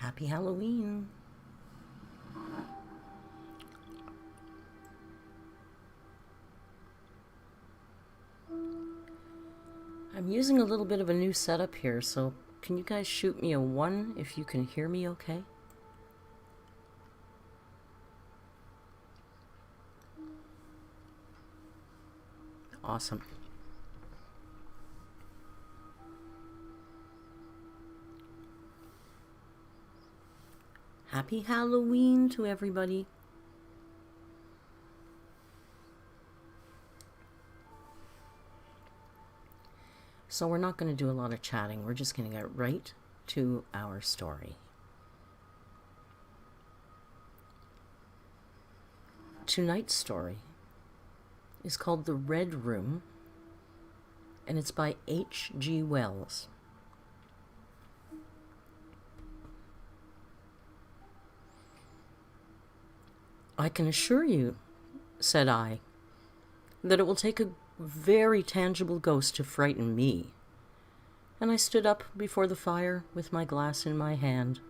Happy Halloween. I'm using a little bit of a new setup here, so can you guys shoot me a 1 if you can hear me okay? Awesome. Happy Halloween to everybody. So we're not going to do a lot of chatting. We're just going to get right to our story. Tonight's story is called The Red Room, and it's by H.G. Wells. I can assure you, said I, that it will take a very tangible ghost to frighten me. And I stood up before the fire with my glass in my hand.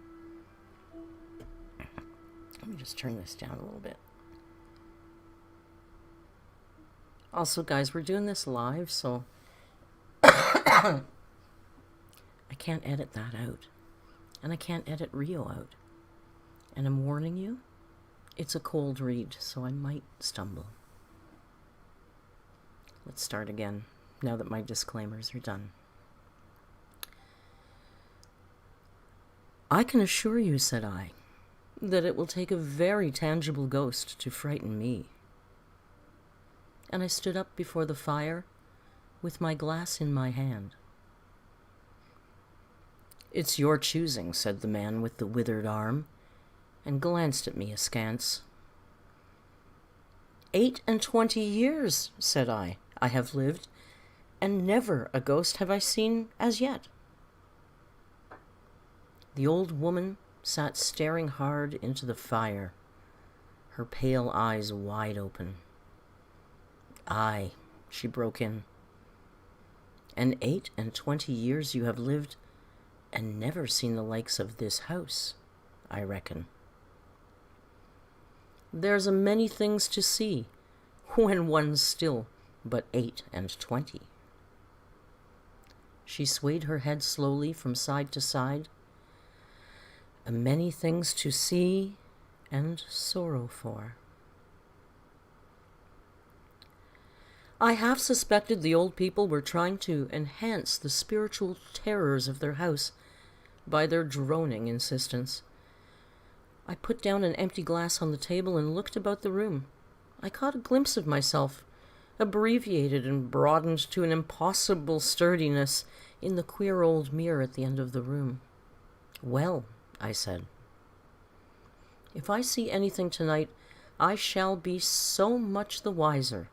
Let me just turn this down a little bit. Also, guys, we're doing this live, so I can't edit that out. And I can't edit Rio out. And I'm warning you, it's a cold read, so I might stumble. Let's start again, now that my disclaimers are done. I can assure you, said I, that it will take a very tangible ghost to frighten me. And I stood up before the fire with my glass in my hand. It's your choosing, said the man with the withered arm, and glanced at me askance. 28 years, said I have lived, and never a ghost have I seen as yet. The old woman sat staring hard into the fire, her pale eyes wide open. Aye, she broke in, and 28 years you have lived and never seen the likes of this house, I reckon. There's a many things to see when one's still but 28. She swayed her head slowly from side to side. A many things to see and sorrow for. I half suspected the old people were trying to enhance the spiritual terrors of their house by their droning insistence. I put down an empty glass on the table and looked about the room. I caught a glimpse of myself, abbreviated and broadened to an impossible sturdiness, in the queer old mirror at the end of the room. Well, I said, if I see anything tonight, I shall be so much the wiser,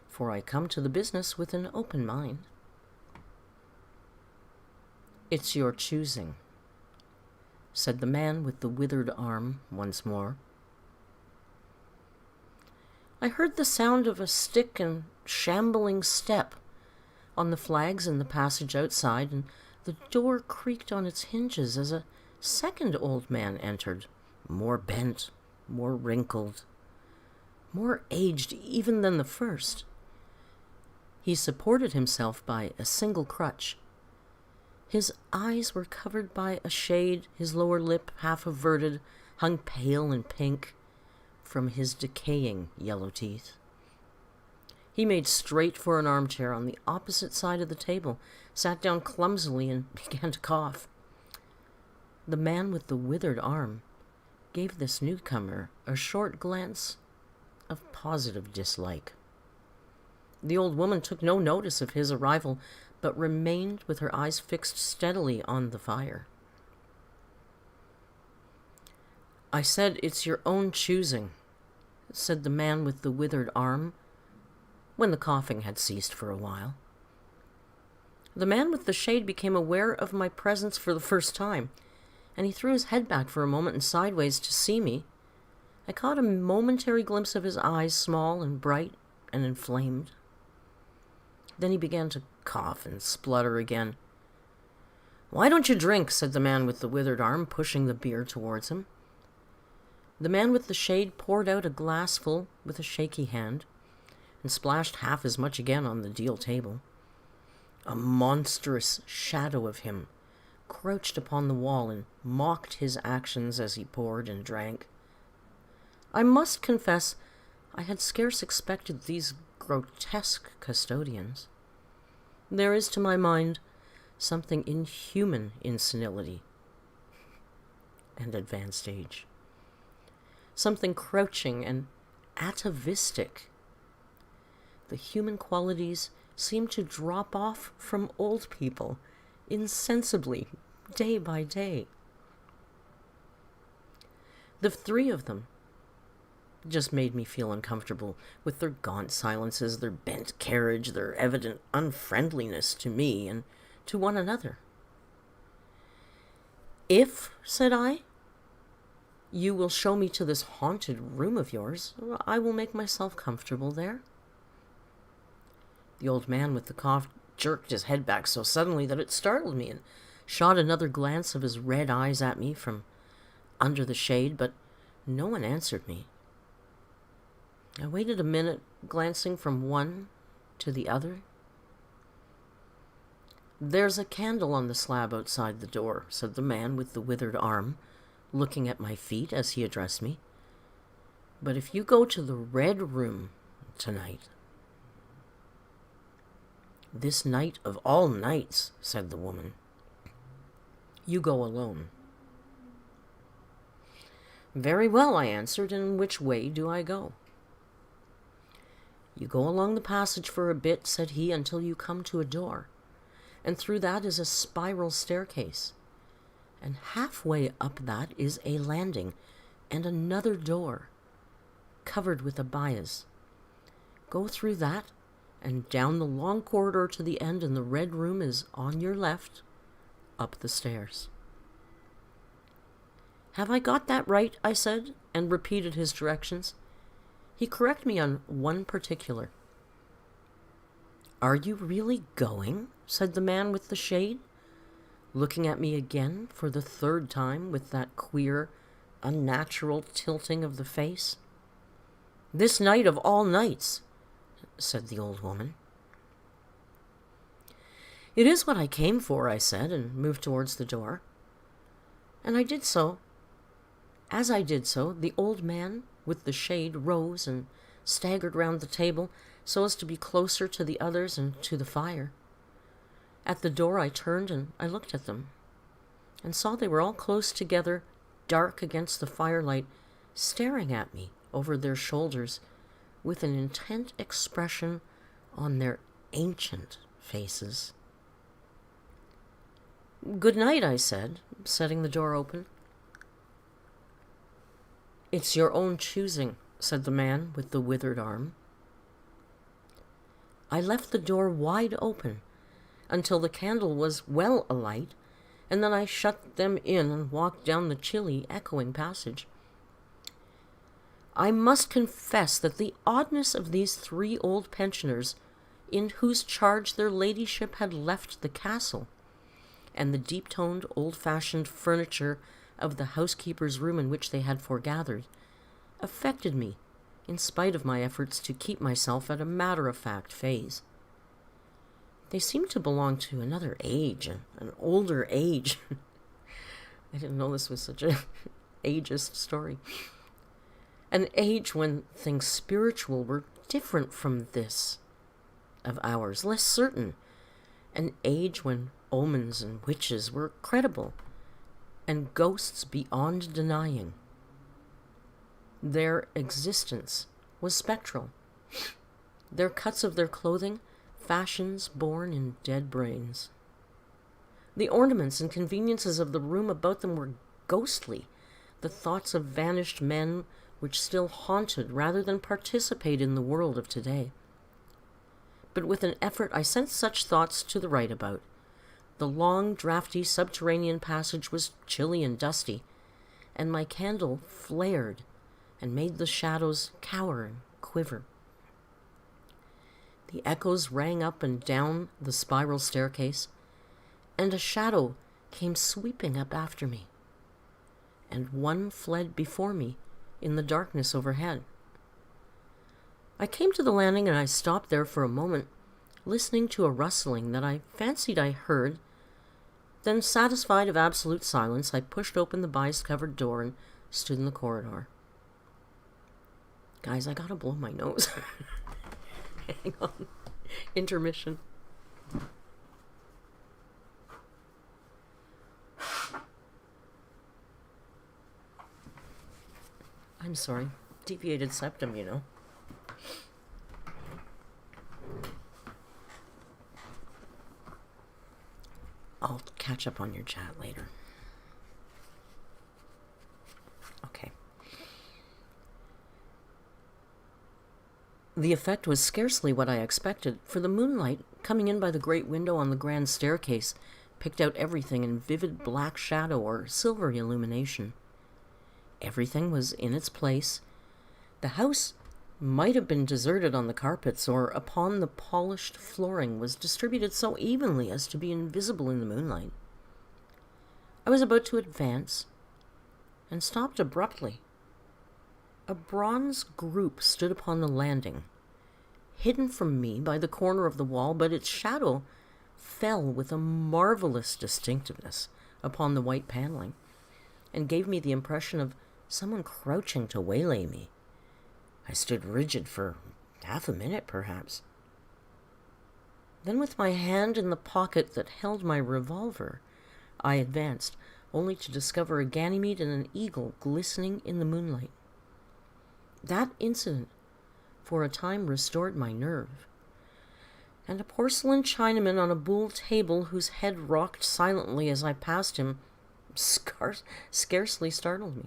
for I come to the business with an open mind. It's your choosing, said the man with the withered arm once more. I heard the sound of a stick and shambling step on the flags in the passage outside, and the door creaked on its hinges as a second old man entered, more bent, more wrinkled, more aged even than the first. He supported himself by a single crutch. His eyes were covered by a shade, his lower lip, half averted, hung pale and pink from his decaying yellow teeth. He made straight for an armchair on the opposite side of the table, sat down clumsily, and began to cough. The man with the withered arm gave this newcomer a short glance of positive dislike. The old woman took no notice of his arrival, but remained with her eyes fixed steadily on the fire. I said, it's your own choosing, said the man with the withered arm, when the coughing had ceased for a while. The man with the shade became aware of my presence for the first time, and he threw his head back for a moment and sideways to see me. I caught a momentary glimpse of his eyes, small and bright and inflamed. Then he began to cough and splutter again. "Why don't you drink?" said the man with the withered arm, pushing the beer towards him. The man with the shade poured out a glassful with a shaky hand, and splashed half as much again on the deal table. A monstrous shadow of him crouched upon the wall and mocked his actions as he poured and drank. I must confess I had scarce expected these grotesque custodians. There is, to my mind, something inhuman in senility and advanced age. Something crouching and atavistic. The human qualities seem to drop off from old people insensibly, day by day. The three of them just made me feel uncomfortable with their gaunt silences, their bent carriage, their evident unfriendliness to me and to one another. "If," said I, "you will show me to this haunted room of yours, I will make myself comfortable there." The old man with the cough jerked his head back so suddenly that it startled me and shot another glance of his red eyes at me from under the shade, but no one answered me. I waited a minute, glancing from one to the other. "There's a candle on the slab outside the door," said the man with the withered arm, looking at my feet as he addressed me. "But if you go to the red room tonight—" "This night of all nights," said the woman, "you go alone." "Very well," I answered, "and which way do I go?" "You go along the passage for a bit," said he, "until you come to a door, and through that is a spiral staircase, and halfway up that is a landing and another door covered with abayas. Go through that and down the long corridor to the end, and the red room is on your left, up the stairs." "Have I got that right?" I said, and repeated his directions. He corrected me on one particular. "Are you really going?" said the man with the shade, looking at me again for the third time with that queer, unnatural tilting of the face. "This night of all nights," said the old woman. "It is what I came for," I said, and moved towards the door. And I did so. As I did so, the old man with the shade rose and staggered round the table so as to be closer to the others and to the fire. At the door I turned and I looked at them, and saw they were all close together, dark against the firelight, staring at me over their shoulders with an intent expression on their ancient faces. "Good night," I said, setting the door open. "It's your own choosing," said the man with the withered arm. I left the door wide open until the candle was well alight, and then I shut them in and walked down the chilly, echoing passage. I must confess that the oddness of these three old pensioners, in whose charge their ladyship had left the castle, and the deep-toned, old-fashioned furniture of the housekeeper's room in which they had foregathered, affected me, in spite of my efforts to keep myself at a matter-of-fact phase. They seemed to belong to another age, an older age. I didn't know this was such a ageist story. An age when things spiritual were different from this of ours, less certain. An age when omens and witches were credible, and ghosts beyond denying. Their existence was spectral. Their cuts of their clothing, fashions born in dead brains. The ornaments and conveniences of the room about them were ghostly, the thoughts of vanished men which still haunted rather than participate in the world of today. But with an effort I sent such thoughts to the right about. The long, draughty subterranean passage was chilly and dusty, and my candle flared and made the shadows cower and quiver. The echoes rang up and down the spiral staircase, and a shadow came sweeping up after me, and one fled before me in the darkness overhead. I came to the landing and I stopped there for a moment, listening to a rustling that I fancied I heard. Then, satisfied of absolute silence, I pushed open the baize-covered door and stood in the corridor. Guys, I gotta blow my nose. Hang on. Intermission. I'm sorry. Deviated septum, you know. I'll catch up on your chat later. Okay. The effect was scarcely what I expected, for the moonlight, coming in by the great window on the grand staircase, picked out everything in vivid black shadow or silvery illumination. Everything was in its place. The house might have been deserted on the carpets, or upon the polished flooring was distributed so evenly as to be invisible in the moonlight. I was about to advance, and stopped abruptly. A bronze group stood upon the landing, hidden from me by the corner of the wall, but its shadow fell with a marvelous distinctiveness upon the white paneling, and gave me the impression of someone crouching to waylay me. I stood rigid for half a minute, perhaps. Then, with my hand in the pocket that held my revolver, I advanced, only to discover a Ganymede and an eagle glistening in the moonlight. That incident, for a time, restored my nerve, and a porcelain Chinaman on a buhl table whose head rocked silently as I passed him scarcely startled me.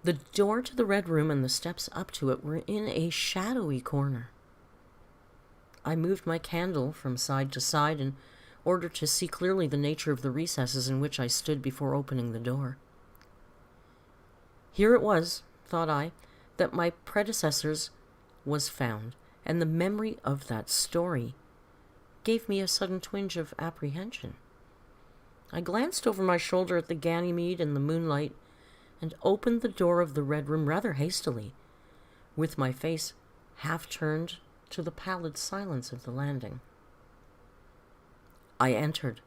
The door to the Red Room and the steps up to it were in a shadowy corner. I moved my candle from side to side in order to see clearly the nature of the recesses in which I stood before opening the door. Here it was, thought I, that my predecessors was found, and the memory of that story gave me a sudden twinge of apprehension. I glanced over my shoulder at the Ganymede in the moonlight, and opened the door of the Red Room rather hastily, with my face half turned to the pallid silence of the landing. I entered,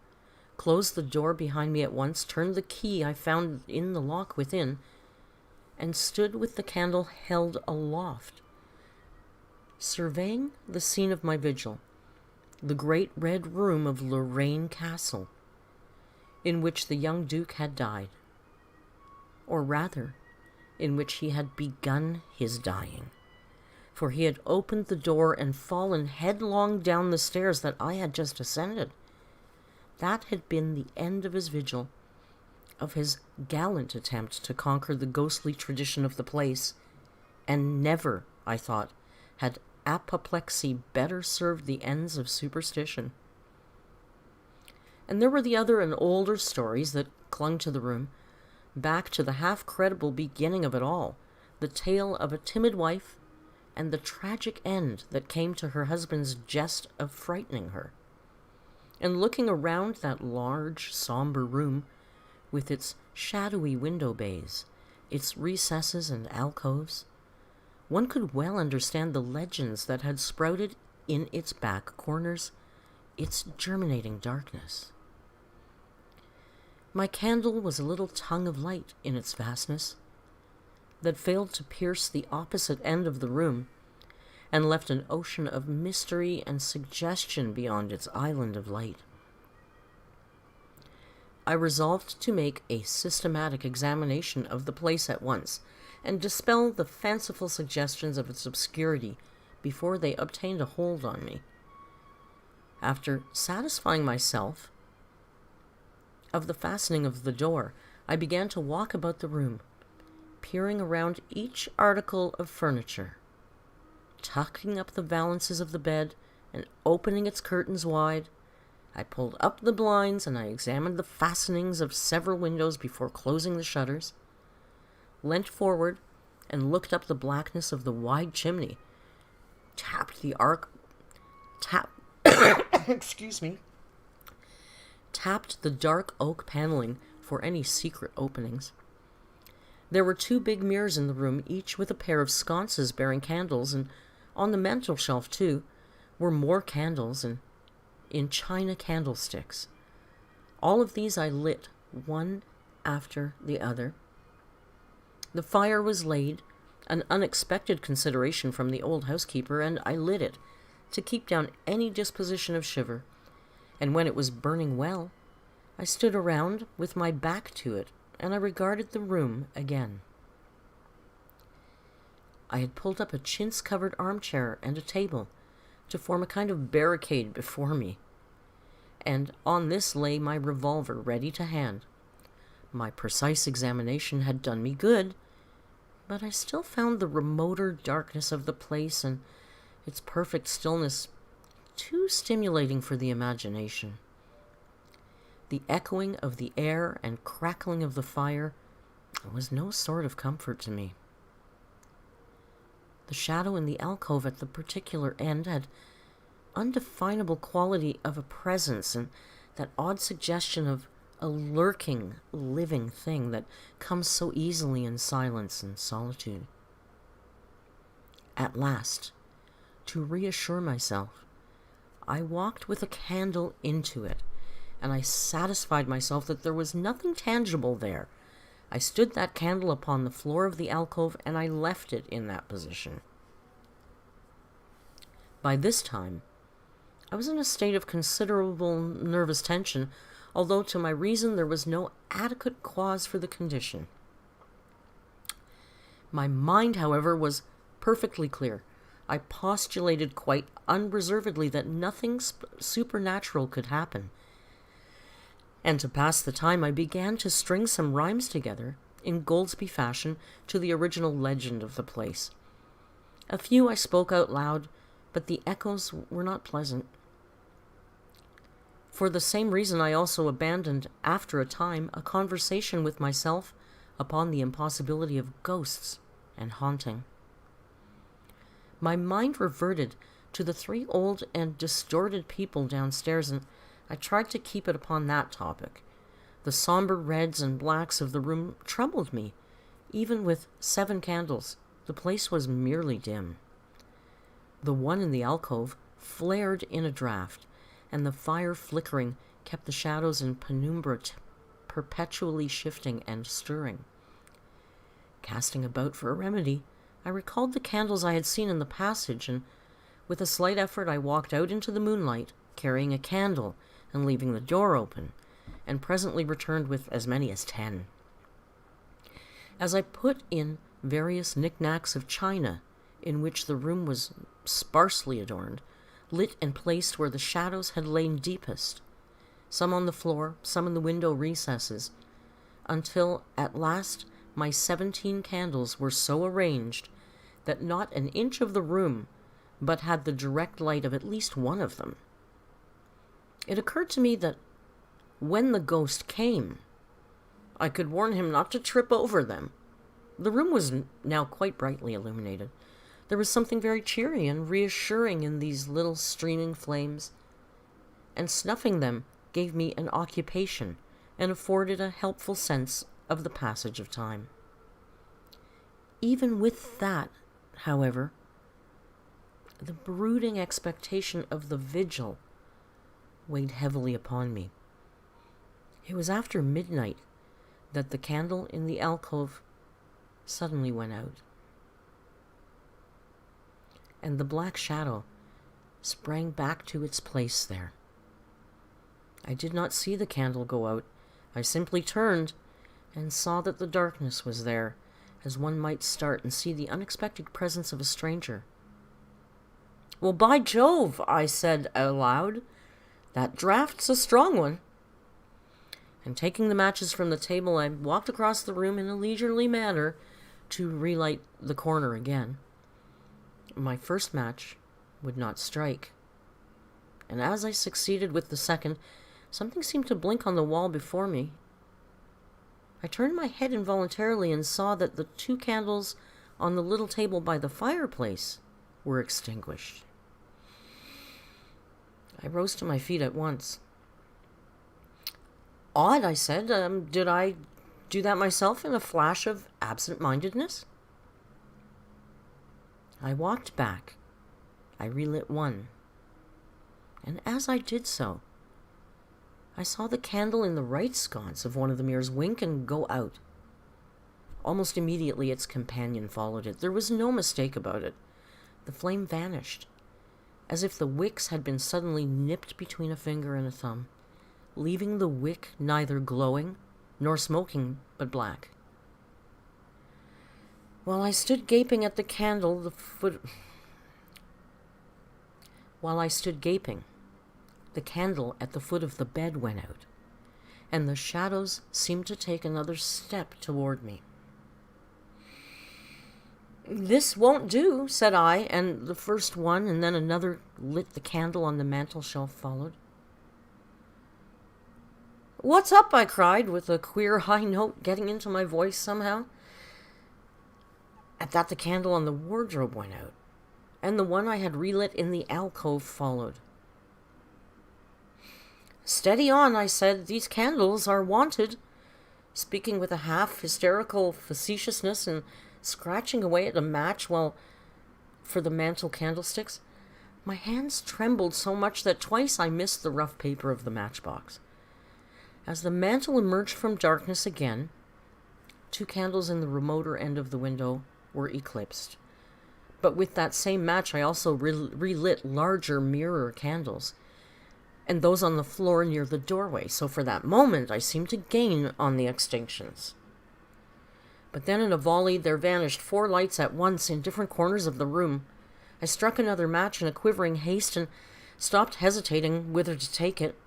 closed the door behind me at once, turned the key I found in the lock within, and stood with the candle held aloft, surveying the scene of my vigil, the great red room of Lorraine Castle, in which the young Duke had died, or rather, in which he had begun his dying, for he had opened the door and fallen headlong down the stairs that I had just ascended. That had been the end of his vigil, of his gallant attempt to conquer the ghostly tradition of the place, and never, I thought, had apoplexy better served the ends of superstition. And there were the other and older stories that clung to the room, back to the half-credible beginning of it all, the tale of a timid wife and the tragic end that came to her husband's jest of frightening her. And looking around that large, somber room, with its shadowy window bays, its recesses and alcoves, one could well understand the legends that had sprouted in its back corners, its germinating darkness. My candle was a little tongue of light in its vastness, that failed to pierce the opposite end of the room, and left an ocean of mystery and suggestion beyond its island of light. I resolved to make a systematic examination of the place at once, and dispel the fanciful suggestions of its obscurity before they obtained a hold on me. After satisfying myself of the fastening of the door, I began to walk about the room, peering around each article of furniture, tucking up the valances of the bed and opening its curtains wide. I pulled up the blinds and I examined the fastenings of several windows before closing the shutters, leant forward and looked up the blackness of the wide chimney, tapped the excuse me, tapped the dark oak paneling for any secret openings. There were 2 big mirrors in the room, each with a pair of sconces bearing candles, and on the mantel shelf, too, were more candles and in china candlesticks. All of these I lit, one after the other. The fire was laid, an unexpected consideration from the old housekeeper, and I lit it to keep down any disposition of shiver. And when it was burning well, I stood around with my back to it, and I regarded the room again. I had pulled up a chintz-covered armchair and a table to form a kind of barricade before me, and on this lay my revolver ready to hand. My precise examination had done me good, but I still found the remoter darkness of the place and its perfect stillness too stimulating for the imagination. The echoing of the air and crackling of the fire was no sort of comfort to me. The shadow in the alcove at the particular end had undefinable quality of a presence and that odd suggestion of a lurking, living thing that comes so easily in silence and solitude. At last, to reassure myself, I walked with a candle into it, and I satisfied myself that there was nothing tangible there. I stood that candle upon the floor of the alcove, and I left it in that position. By this time, I was in a state of considerable nervous tension, although to my reason there was no adequate cause for the condition. My mind, however, was perfectly clear. I postulated quite unreservedly that nothing supernatural could happen. And to pass the time, I began to string some rhymes together, in Goldsby fashion, to the original legend of the place. A few I spoke out loud, but the echoes were not pleasant. For the same reason, I also abandoned, after a time, a conversation with myself upon the impossibility of ghosts and haunting. My mind reverted to the 3 old and distorted people downstairs, and I tried to keep it upon that topic. The somber reds and blacks of the room troubled me. Even with 7 candles, the place was merely dim. The one in the alcove flared in a draught, and the fire flickering kept the shadows in penumbra perpetually shifting and stirring. Casting about for a remedy, I recalled the candles I had seen in the passage, and with a slight effort I walked out into the moonlight, carrying a candle and leaving the door open, and presently returned with as many as 10. As I put in various knickknacks of china, in which the room was sparsely adorned, lit and placed where the shadows had lain deepest, some on the floor, some in the window recesses, until at last my 17 candles were so arranged that not an inch of the room but had the direct light of at least one of them. It occurred to me that when the ghost came, I could warn him not to trip over them. The room was now quite brightly illuminated. There was something very cheery and reassuring in these little streaming flames, and snuffing them gave me an occupation and afforded a helpful sense of the passage of time. Even with that, however, the brooding expectation of the vigil weighed heavily upon me. It was after midnight that the candle in the alcove suddenly went out, and the black shadow sprang back to its place there. I did not see the candle go out. I simply turned and saw that the darkness was there, as one might start and see the unexpected presence of a stranger. "Well, by Jove," I said aloud, "that draft's a strong one." And taking the matches from the table, I walked across the room in a leisurely manner to relight the corner again. My first match would not strike, and as I succeeded with the second, something seemed to blink on the wall before me. I turned my head involuntarily and saw that the 2 candles on the little table by the fireplace were extinguished. I rose to my feet at once. Odd, I said. Did I do that myself in a flash of absent-mindedness? I walked back. I relit one. And as I did so, I saw the candle in the right sconce of one of the mirrors wink and go out. Almost immediately its companion followed it. There was no mistake about it. The flame vanished, as if the wicks had been suddenly nipped between a finger and a thumb, leaving the wick neither glowing nor smoking, but black. While I stood gaping at the candle, the candle at the foot of the bed went out, and the shadows seemed to take another step toward me. "This won't do," said I, and the first one and then another lit the candle on the mantel shelf followed. "What's up?" I cried, with a queer high note getting into my voice somehow. At that the candle on the wardrobe went out, and the one I had relit in the alcove followed. "Steady on," I said. "These candles are wanted," speaking with a half-hysterical facetiousness and scratching away at a match for the mantel candlesticks. My hands trembled so much that twice I missed the rough paper of the matchbox. As the mantel emerged from darkness again, 2 candles in the remoter end of the window were eclipsed. But with that same match I also relit larger mirror candles, and those on the floor near the doorway, so for that moment I seemed to gain on the extinctions. But then in a volley there vanished 4 lights at once in different corners of the room. I struck another match in a quivering haste and stopped hesitating whither to take it.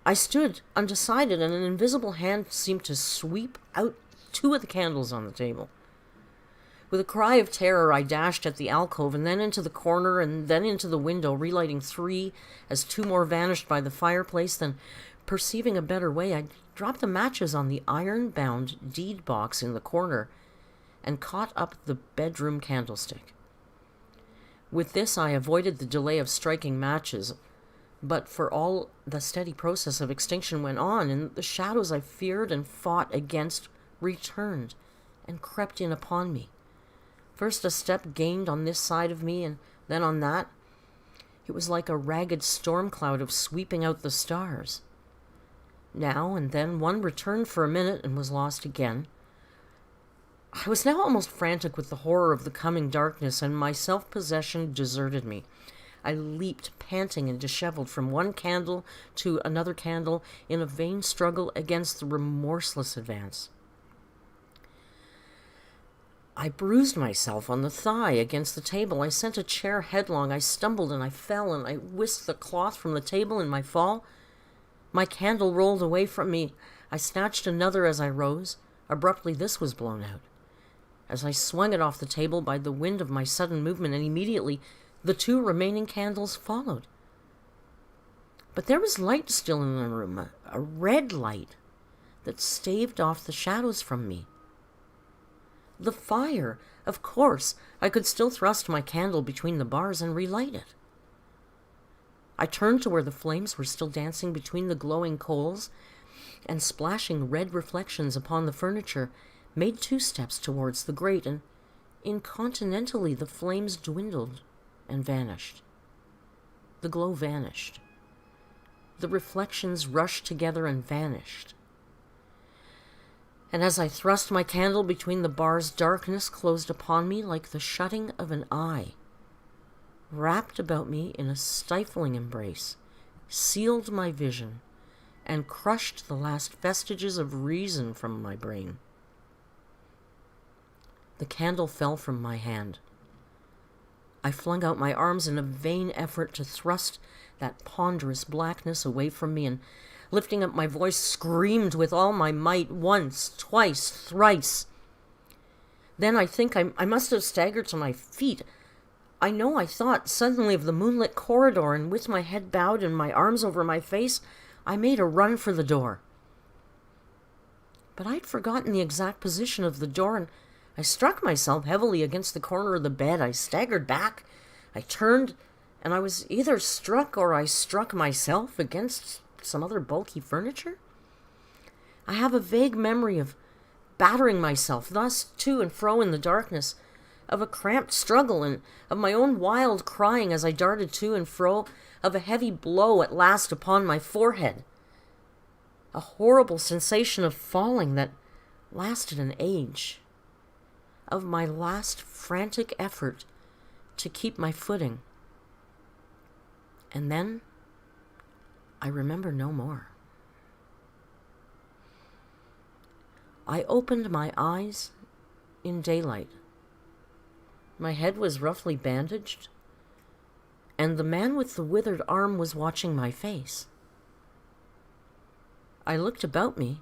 I stood undecided, and an invisible hand seemed to sweep out 2 of the candles on the table. With a cry of terror, I dashed at the alcove and then into the corner and then into the window, relighting 3 as 2 more vanished by the fireplace. Then, perceiving a better way, I dropped the matches on the iron-bound deed box in the corner and caught up the bedroom candlestick. With this, I avoided the delay of striking matches, but for all the steady process of extinction went on, and the shadows I feared and fought against returned and crept in upon me. First a step gained on this side of me, and then on that. It was like a ragged storm cloud of sweeping out the stars. Now and then one returned for a minute and was lost again. I was now almost frantic with the horror of the coming darkness, and my self-possession deserted me. I leaped, panting and disheveled, from one candle to another candle in a vain struggle against the remorseless advance. I bruised myself on the thigh against the table. I sent a chair headlong. I stumbled and I fell, and I whisked the cloth from the table in my fall. My candle rolled away from me. I snatched another as I rose. Abruptly, this was blown out, as I swung it off the table by the wind of my sudden movement, and immediately the 2 remaining candles followed. But there was light still in the room, a red light that staved off the shadows from me. The fire! Of course, I could still thrust my candle between the bars and relight it. I turned to where the flames were still dancing between the glowing coals, and splashing red reflections upon the furniture, made 2 steps towards the grate, and incontinently the flames dwindled and vanished. The glow vanished. The reflections rushed together and vanished. And as I thrust my candle between the bars, darkness closed upon me like the shutting of an eye, wrapped about me in a stifling embrace, sealed my vision, and crushed the last vestiges of reason from my brain. The candle fell from my hand. I flung out my arms in a vain effort to thrust that ponderous blackness away from me, and lifting up my voice, screamed with all my might, once, twice, thrice. Then I think I must have staggered to my feet. I know I thought suddenly of the moonlit corridor, and with my head bowed and my arms over my face, I made a run for the door. But I'd forgotten the exact position of the door, and I struck myself heavily against the corner of the bed. I staggered back. I turned, and I was either struck or I struck myself against some other bulky furniture? I have a vague memory of battering myself thus to and fro in the darkness, of a cramped struggle, and of my own wild crying as I darted to and fro, of a heavy blow at last upon my forehead. A horrible sensation of falling that lasted an age, of my last frantic effort to keep my footing. And then I remember no more. I opened my eyes in daylight. My head was roughly bandaged, and the man with the withered arm was watching my face. I looked about me,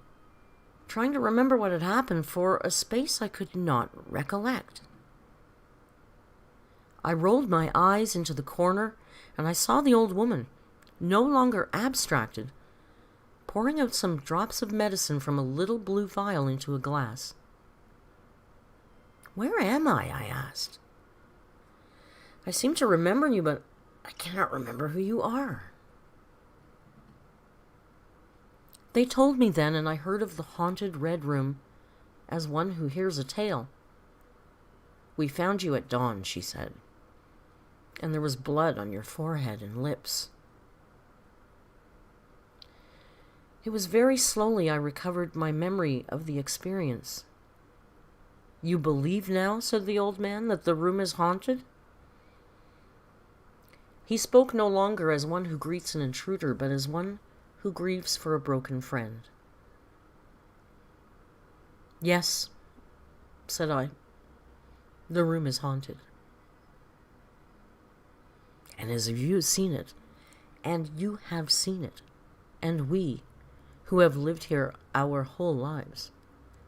trying to remember what had happened for a space I could not recollect. I rolled my eyes into the corner, and I saw the old woman, no longer abstracted, pouring out some drops of medicine from a little blue vial into a glass. "Where am I?" asked. "I seem to remember you, but I cannot remember who you are." They told me then, and I heard of the haunted Red Room as one who hears a tale. "We found you at dawn," she said, "and there was blood on your forehead and lips." It was very slowly I recovered my memory of the experience. "You believe now," said the old man, "that the room is haunted?" He spoke no longer as one who greets an intruder, but as one who grieves for a broken friend. "Yes," said I, "the room is haunted." "And as you have seen it, and you have seen it, and we, who have lived here our whole lives,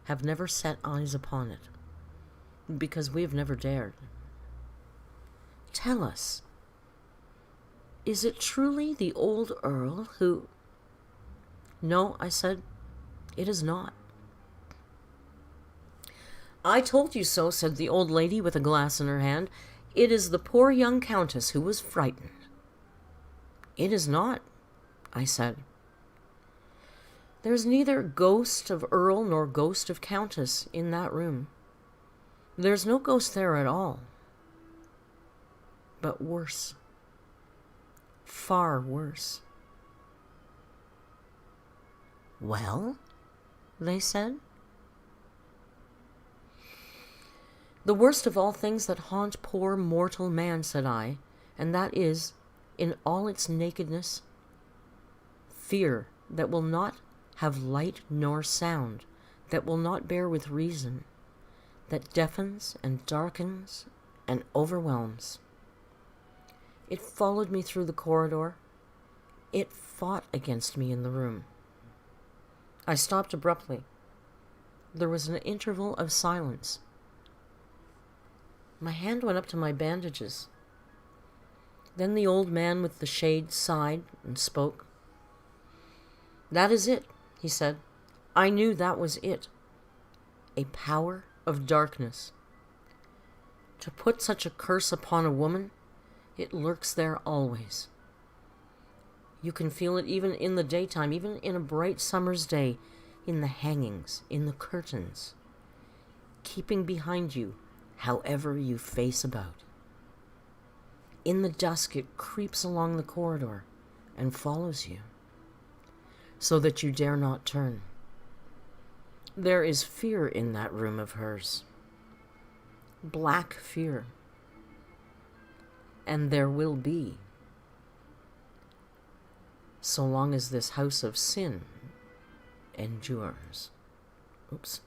have never set eyes upon it, because we have never dared. Tell us, is it truly the old Earl who—" "No," I said, "it is not." "I told you so," said the old lady with a glass in her hand. "It is the poor young countess who was frightened." "It is not," I said. "There's neither ghost of Earl nor ghost of Countess in that room. There's no ghost there at all. But worse. Far worse." "Well?" they said. "The worst of all things that haunt poor mortal man," said I, "and that is, in all its nakedness, fear that will not have light nor sound, that will not bear with reason, that deafens and darkens and overwhelms. It followed me through the corridor. It fought against me in the room." I stopped abruptly. There was an interval of silence. My hand went up to my bandages. Then the old man with the shade sighed and spoke. "That is it," he said. "I knew that was it. A power of darkness. To put such a curse upon a woman, it lurks there always. You can feel it even in the daytime, even in a bright summer's day, in the hangings, in the curtains, keeping behind you however you face about. In the dusk it creeps along the corridor and follows you, so that you dare not turn. There is fear in that room of hers. Black fear. And there will be, so long as this house of sin endures." Oops.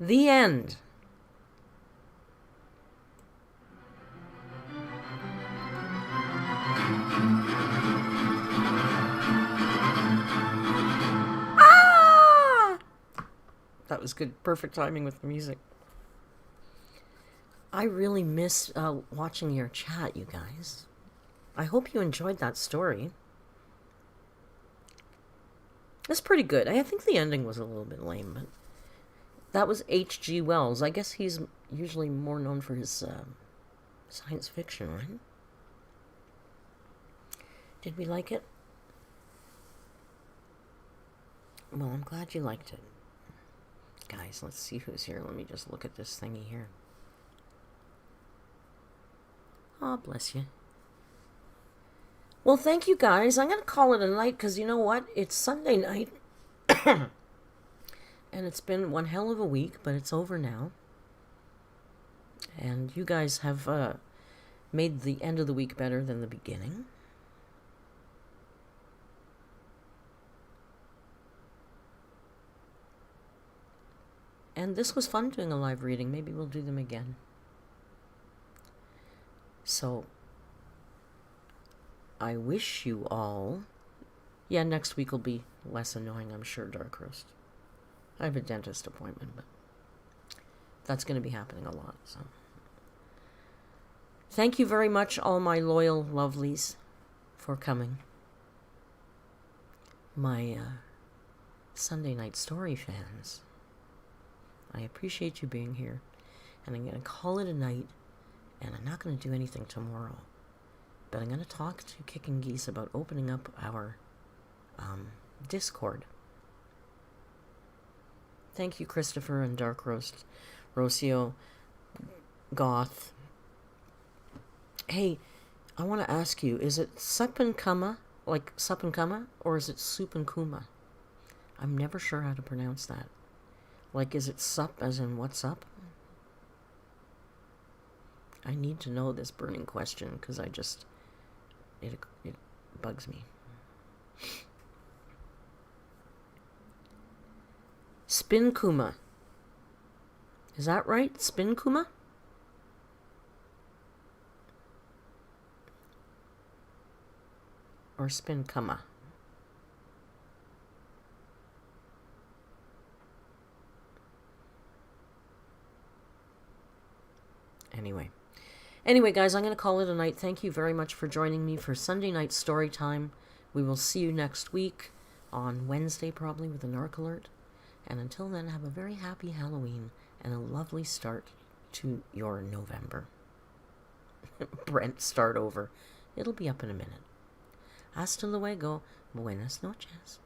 The end. That was good. Perfect timing with the music. I really miss watching your chat, you guys. I hope you enjoyed that story. It's pretty good. I think the ending was a little bit lame, but that was H.G. Wells. I guess he's usually more known for his science fiction, right? Did we like it? Well, I'm glad you liked it. Guys, let's see who's here. Let me just look at this thingy here. Oh, bless you. Well, thank you guys. I'm going to call it a night because you know what? It's Sunday night. And it's been one hell of a week, but it's over now. And you guys have made the end of the week better than the beginning. And this was fun doing a live reading. Maybe we'll do them again. So, I wish you all... Yeah, next week will be less annoying, I'm sure, Dark Roast. I have a dentist appointment, but that's going to be happening a lot, so... Thank you very much, all my loyal lovelies, for coming. My Sunday Night Story fans. I appreciate you being here, and I'm going to call it a night, and I'm not going to do anything tomorrow, but I'm going to talk to Kicking Geese about opening up our Discord. Thank you, Christopher and Dark Roast, Rocio, Goth. Hey, I want to ask you, is it Sup and Kuma, like Sup and Kuma, or is it Soup and Kuma? I'm never sure how to pronounce that. Like, is it sup as in what's up? I need to know this burning question because I just... It bugs me. Spin Kuma. Is that right? Spin Kuma? Or Spin Kuma? Anyway, guys, I'm going to call it a night. Thank you very much for joining me for Sunday Night Story Time. We will see you next week on Wednesday, probably, with a narc alert. And until then, have a very happy Halloween and a lovely start to your November. Brent, start over. It'll be up in a minute. Hasta luego. Buenas noches.